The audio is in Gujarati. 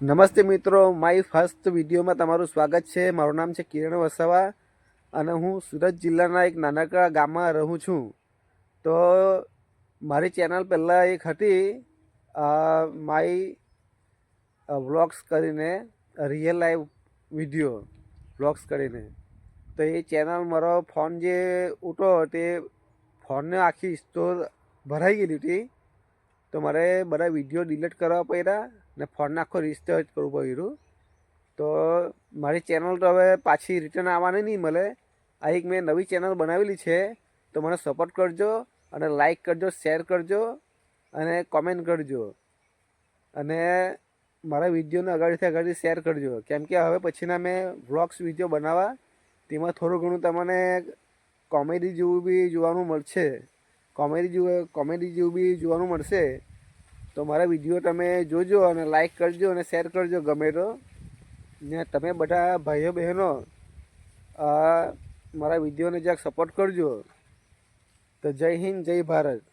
નમસ્તે મિત્રો, મારી ફર્સ્ટ વિડીયોમાં તમારું સ્વાગત છે। મારું નામ છે કિરણ વસાવા અને હું સુરત જિલ્લાના એક નાનકડા ગામમાં રહું છું। તો મારી ચેનલ પહેલાં એક હતી માય વ્લોગ્સ કરીને, રિયલ લાઈવ વિડીયો વ્લોગ્સ કરીને। તો એ ચેનલ મારો ફોન જે ઉઠો તે ફોનને આખી સ્ટોર ભરાઈ ગયેલી હતી। તો મારે બધા વિડીયો ડિલીટ કરવા પડ્યા ને ફોનને આખો રિસ્ટાર્ટ કરવું પડ્યું। તો મારી ચેનલ તો હવે પાછી રિટર્ન આવવાની નહીં મળે। આ એક મેં નવી ચેનલ બનાવેલી છે, તો મને સપોર્ટ કરજો અને લાઈક કરજો, શેર કરજો અને કોમેન્ટ કરજો અને મારા વિડીયોને આગળથી આગળ શેર કરજો, કેમ કે હવે પછીના મેં વ્લોગ્સ વિડીયો બનાવવા તેમાં થોડું ઘણું તમને કોમેડી જેવું બી જોવાનું મળશે। કોમેડી જેવું બી જોવાનું મળશે। તો મારા વિડીયો તમે જોજો અને લાઈક કરજો અને શેર કરજો ગમે તો, ને તમે બધા ભાઈઓ બહેનો મારા વિડીયોને જરાક સપોર્ટ કરજો। તો જય હિન્દ, જય ભારત।